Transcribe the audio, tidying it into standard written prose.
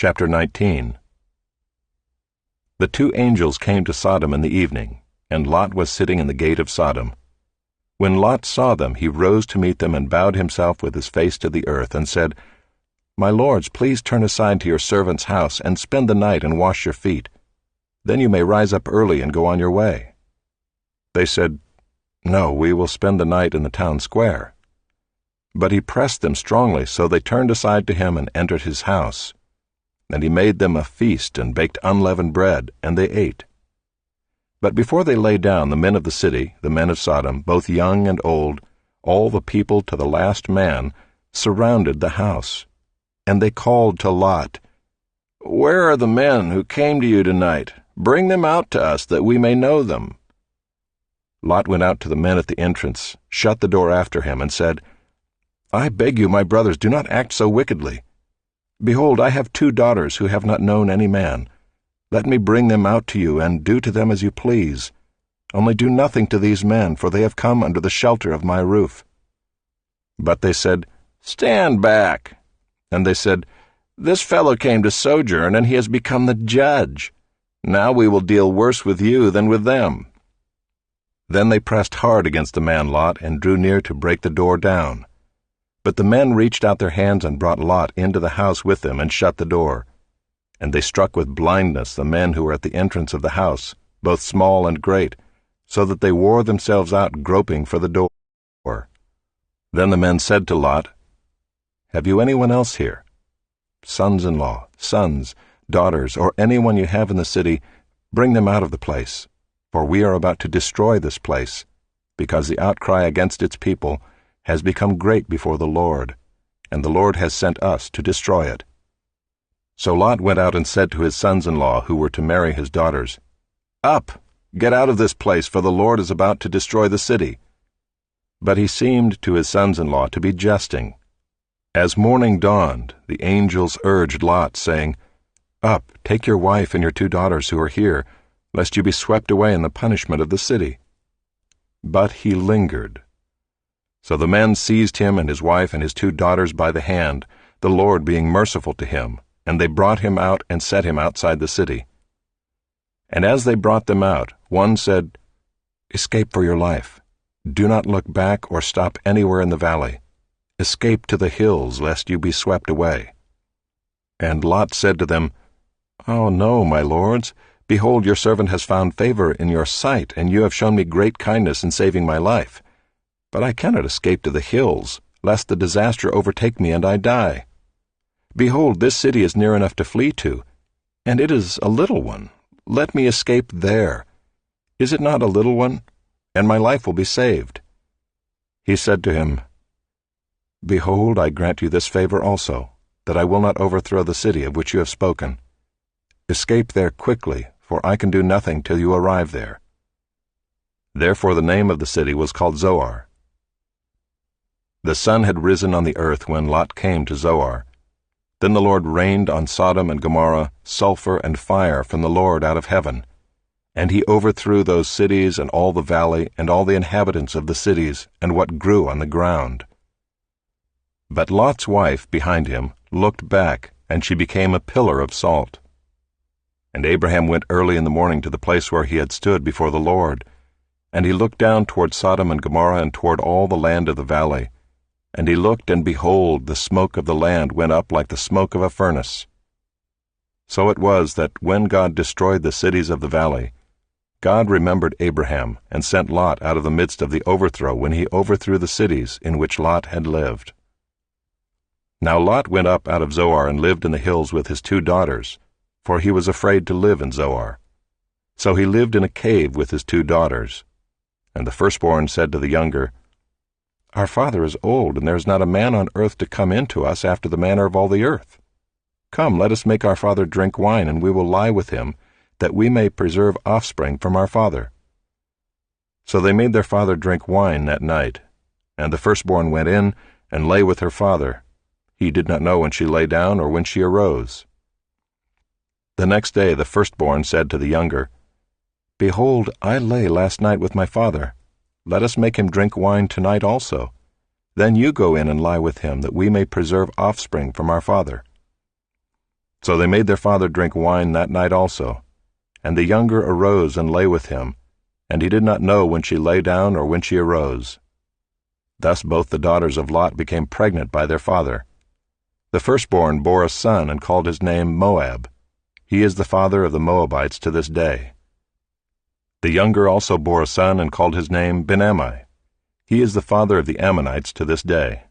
Chapter 19. The two angels came to Sodom in the evening, and Lot was sitting in the gate of Sodom. When Lot saw them, he rose to meet them and bowed himself with his face to the earth, and said, "My lords, please turn aside to your servant's house, and spend the night and wash your feet. Then you may rise up early and go on your way." They said, "No, we will spend the night in the town square." But he pressed them strongly, so they turned aside to him and entered his house. And he made them a feast and baked unleavened bread, and they ate. But before they lay down, the men of the city, the men of Sodom, both young and old, all the people to the last man, surrounded the house. And they called to Lot, "Where are the men who came to you tonight? Bring them out to us, that we may know them." Lot went out to the men at the entrance, shut the door after him, and said, "I beg you, my brothers, do not act so wickedly. Behold, I have 2 daughters who have not known any man. Let me bring them out to you, and do to them as you please. Only do nothing to these men, for they have come under the shelter of my roof." But they said, "Stand back." And they said, "This fellow came to sojourn, and he has become the judge. Now we will deal worse with you than with them." Then they pressed hard against the man Lot, and drew near to break the door down. But the men reached out their hands and brought Lot into the house with them and shut the door. And they struck with blindness the men who were at the entrance of the house, both small and great, so that they wore themselves out groping for the door. Then the men said to Lot, "Have you anyone else here? Sons-in-law, sons, daughters, or anyone you have in the city, bring them out of the place, for we are about to destroy this place, because the outcry against its people has become great before the Lord, and the Lord has sent us to destroy it." So Lot went out and said to his sons-in-law who were to marry his daughters, "Up, get out of this place, for the Lord is about to destroy the city." But he seemed to his sons-in-law to be jesting. As morning dawned, the angels urged Lot, saying, "Up, take your wife and your 2 daughters who are here, lest you be swept away in the punishment of the city." But he lingered. So the men seized him and his wife and his 2 daughters by the hand, the Lord being merciful to him, and they brought him out and set him outside the city. And as they brought them out, one said, "Escape for your life. Do not look back or stop anywhere in the valley. Escape to the hills, lest you be swept away." And Lot said to them, "Oh no, my lords. Behold, your servant has found favor in your sight, and you have shown me great kindness in saving my life. But I cannot escape to the hills, lest the disaster overtake me and I die. Behold, this city is near enough to flee to, and it is a little one. Let me escape there. Is it not a little one? And my life will be saved." He said to him, "Behold, I grant you this favor also, that I will not overthrow the city of which you have spoken. Escape there quickly, for I can do nothing till you arrive there." Therefore the name of the city was called Zoar. The sun had risen on the earth when Lot came to Zoar. Then the Lord rained on Sodom and Gomorrah sulfur and fire from the Lord out of heaven, and he overthrew those cities and all the valley and all the inhabitants of the cities and what grew on the ground. But Lot's wife behind him looked back, and she became a pillar of salt. And Abraham went early in the morning to the place where he had stood before the Lord, and he looked down toward Sodom and Gomorrah and toward all the land of the valley. And he looked, and behold, the smoke of the land went up like the smoke of a furnace. So it was that when God destroyed the cities of the valley, God remembered Abraham and sent Lot out of the midst of the overthrow when he overthrew the cities in which Lot had lived. Now Lot went up out of Zoar and lived in the hills with his 2 daughters, for he was afraid to live in Zoar. So he lived in a cave with his 2 daughters. And the firstborn said to the younger, "Our father is old, and there is not a man on earth to come in to us after the manner of all the earth. Come, let us make our father drink wine, and we will lie with him, that we may preserve offspring from our father." So they made their father drink wine that night. And the firstborn went in and lay with her father. He did not know when she lay down or when she arose. The next day the firstborn said to the younger, "Behold, I lay last night with my father. Let us make him drink wine tonight also. Then you go in and lie with him, that we may preserve offspring from our father." So they made their father drink wine that night also. And the younger arose and lay with him, and he did not know when she lay down or when she arose. Thus both the daughters of Lot became pregnant by their father. The firstborn bore a son and called his name Moab. He is the father of the Moabites to this day. The younger also bore a son and called his name Ben-Ammi. He is the father of the Ammonites to this day.